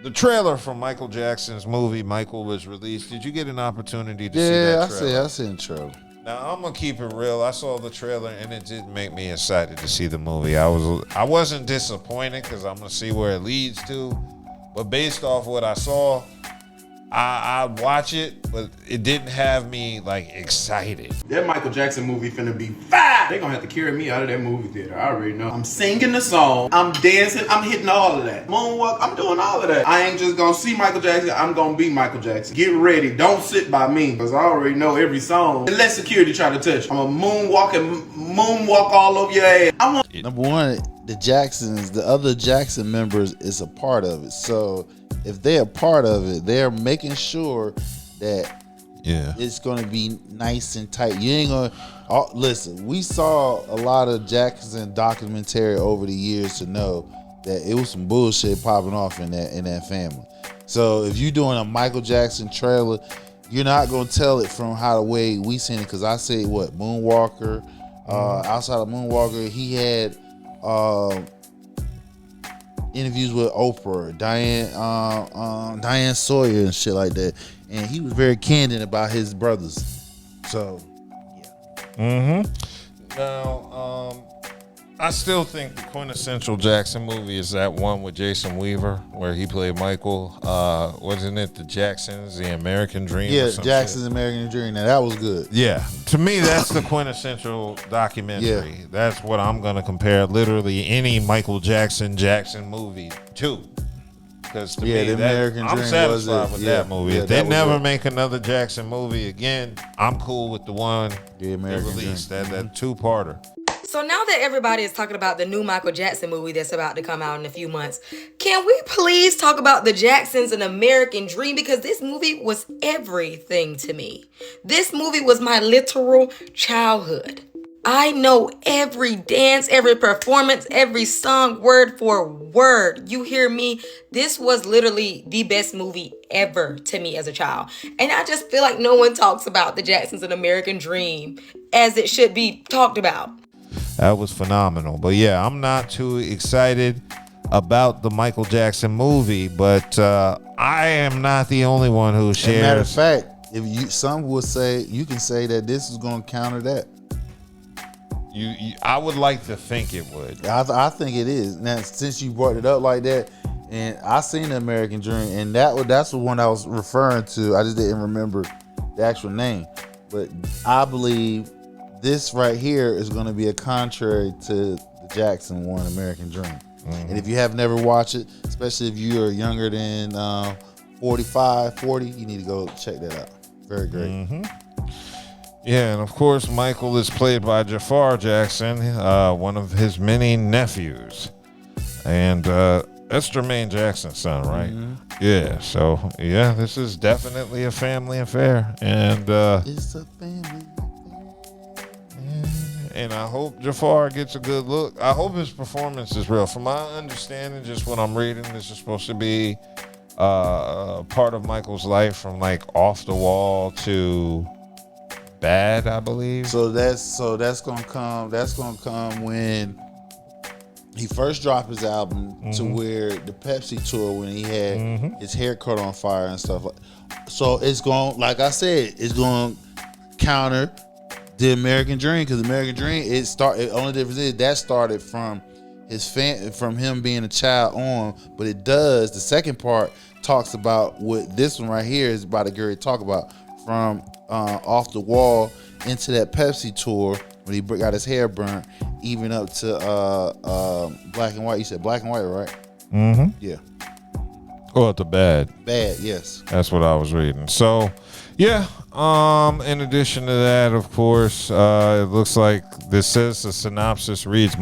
the trailer from Michael Jackson's movie Michael was released. Did you get an opportunity to see that trailer? Yeah, I seen the trailer. Now I'm gonna keep it real. I saw the trailer and it didn't make me excited to see the movie. I wasn't disappointed because I'm gonna see where it leads to, but based off what I saw, I'd watch it, but it didn't have me like excited. That Michael Jackson movie finna be fire. They gonna have to carry me out of that movie theater. I already know. I'm singing the song. I'm dancing. I'm hitting all of that. Moonwalk. I'm doing all of that. I ain't just gonna see Michael Jackson. I'm gonna be Michael Jackson. Get ready. Don't sit by me, because I already know every song. And let security try to touch. I'm a moonwalk all over your ass. Number one, the Jacksons, the other Jackson members is a part of it. So if they're a part of it, they're making sure that it's going to be nice and tight. You ain't going to... listen, we saw a lot of Jackson documentary over the years to know that it was some bullshit popping off in that family. So if you're doing a Michael Jackson trailer, you're not going to tell it from how the way we seen it. Because I say, Moonwalker. Outside of Moonwalker, he had... interviews with Oprah, Diane Sawyer and shit like that, and he was very candid about his brothers. So, yeah. Now, I still think the quintessential Jackson movie is that one with Jason Weaver where he played Michael. Wasn't it the Jacksons, the American Dream? Yeah, Jackson's American Dream. Now that was good. Yeah, to me that's the quintessential documentary. Yeah. That's what I'm gonna compare literally any Michael Jackson movie to. Because to me, the American I'm Dream satisfied with that movie. Yeah, if they never make another Jackson movie again, I'm cool with the one they released. That two-parter. So now that everybody is talking about the new Michael Jackson movie that's about to come out in a few months, can we please talk about the Jacksons and American Dream? Because this movie was everything to me. This movie was my literal childhood. I know every dance, every performance, every song, word for word. You hear me? This was literally the best movie ever to me as a child. And I just feel like no one talks about the Jacksons and American Dream as it should be talked about. That was phenomenal. But yeah, I'm not too excited about the Michael Jackson movie, but I am not the only one who shares. As a matter of fact, some would say, you can say that this is going to counter that. I would like to think it would. I think it is. Now, since you brought it up like that, and I seen the American Dream, and that's the one I was referring to. I just didn't remember the actual name. But I believe this right here is going to be a contrary to the Jackson one, American Dream. Mm-hmm. And if you have never watched it, especially if you are younger than 45, 40, you need to go check that out. Very great. Mm-hmm. Yeah, and of course, Michael is played by Jaafar Jackson, one of his many nephews. And that's Jermaine Jackson's son, right? Mm-hmm. Yeah, so, yeah, this is definitely a family affair. And it's a family affair. And I hope Jaafar gets a good look. I hope his performance is real. From my understanding, just what I'm reading, this is supposed to be part of Michael's life from, like, off the wall to... Bad, I believe. So that's gonna come. That's gonna come when he first dropped his album to where the Pepsi tour when he had his hair caught on fire and stuff like. So it's going, like I said, it's going to counter the American Dream, because the American Dream only difference is that started from from him being a child on, but it does. The second part talks about what this one right here is about to get talk about from. Off the wall into that Pepsi tour when he got his hair burnt, even up to Black and White. You said Black and White, right? Mm-hmm. Yeah. Or the Bad. Bad, yes. That's what I was reading. So, yeah. In addition to that, of course, it looks like this says the synopsis reads,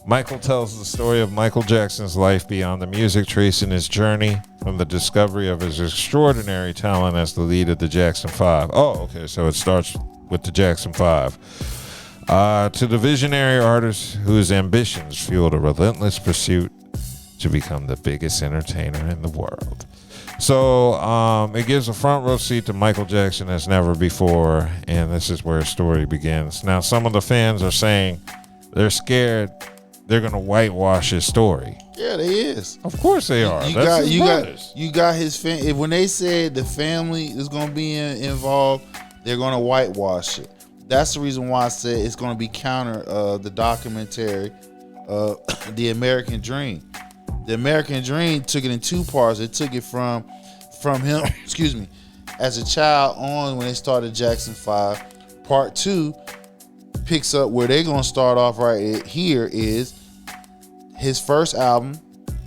Michael tells the story of Michael Jackson's life beyond the music, tracing his journey from the discovery of his extraordinary talent as the lead of the Jackson 5. Oh, okay, so it starts with the Jackson 5. To the visionary artist whose ambitions fueled a relentless pursuit to become the biggest entertainer in the world. So it gives a front row seat to Michael Jackson as never before, and this is where his story begins. Now, some of the fans are saying they're scared they're going to whitewash his story. Yeah, they is. Of course they are. That's his brothers. You got his family. When they said the family is gonna be involved, they're gonna whitewash it. That's the reason why I said it's gonna be counter the documentary, The American Dream. The American Dream took it in two parts. It took it from him, excuse me, as a child on when they started Jackson 5. Part 2 picks up where they're gonna start off right here is his first album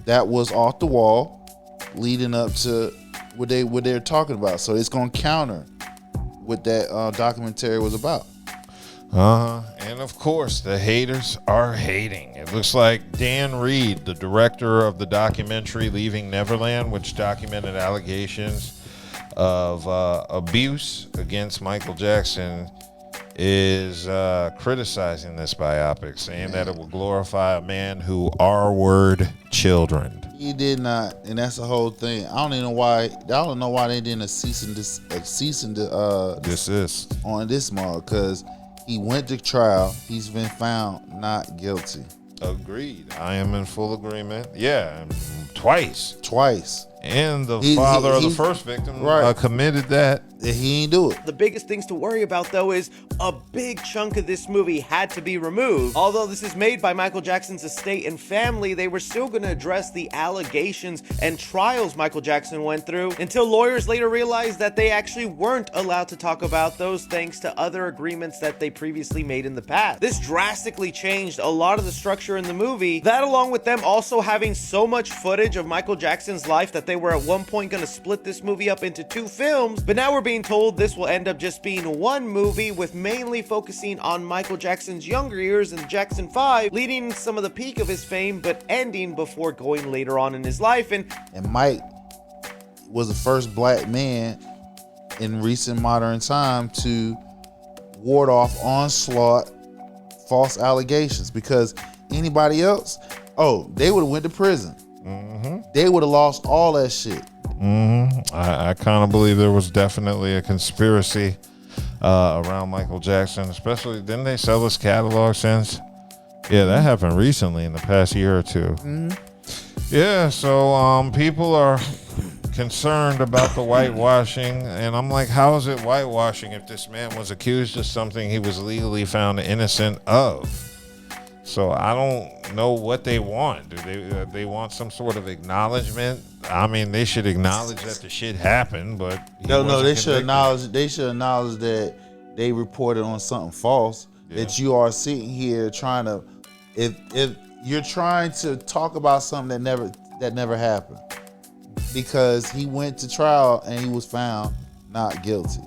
that was Off the Wall, leading up to what they're talking about. So it's gonna counter what that documentary was about. And of course, the haters are hating. It looks like Dan Reed, the director of the documentary Leaving Neverland, which documented allegations of abuse against Michael Jackson, is criticizing this biopic, saying that it will glorify a man who R-word children. He did not, and that's the whole thing. I don't even know why. I don't know why they didn't cease and desist on this mug, because he went to trial. He's been found not guilty. Agreed. I am in full agreement. Yeah, twice. And the father of the first victim committed that. He ain't do it. The biggest things to worry about, though, is a big chunk of this movie had to be removed. Although this is made by Michael Jackson's estate and family, they were still going to address the allegations and trials Michael Jackson went through, until lawyers later realized that they actually weren't allowed to talk about those thanks to other agreements that they previously made in the past. This drastically changed a lot of the structure in the movie. That, along with them also having so much footage of Michael Jackson's life that they were at one point going to split this movie up into 2 films, but now we're being told this will end up just being 1 movie, with mainly focusing on Michael Jackson's younger years in Jackson 5, leading some of the peak of his fame, but ending before going later on in his life. And Mike was the first black man in recent modern time to ward off onslaught, false allegations, because anybody else, they would have went to prison. They would have lost all that shit. I kind of believe there was definitely a conspiracy around Michael Jackson, especially, didn't they sell his catalog since? Yeah, that happened recently in the past year or 2. Yeah, so people are concerned about the whitewashing, and I'm like, how is it whitewashing if this man was accused of something he was legally found innocent of? So I don't know what they want. Do they want some sort of acknowledgement? I mean, they should acknowledge that the shit happened, but no, they should acknowledge. They should acknowledge that they reported on something false. Yeah. That you are sitting here trying to, if you're trying to talk about something that never happened, because he went to trial and he was found not guilty.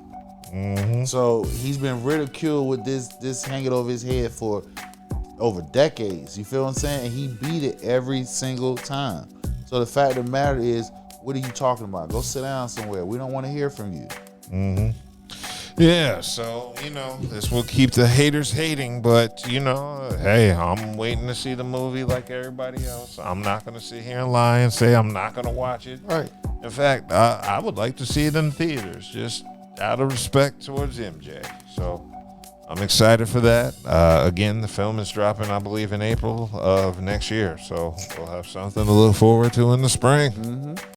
So he's been ridiculed with this hanging over his head for over decades. You feel what I'm saying? And he beat it every single time. So the fact of the matter is, what are you talking about? Go sit down somewhere. We don't want to hear from you. Yeah, so, this will keep the haters hating, but, hey, I'm waiting to see the movie like everybody else. I'm not going to sit here and lie and say I'm not going to watch it. Right. In fact, I would like to see it in the theaters, just out of respect towards MJ. So I'm excited for that. Again, the film is dropping, I believe, in April of next year. So we'll have something to look forward to in the spring.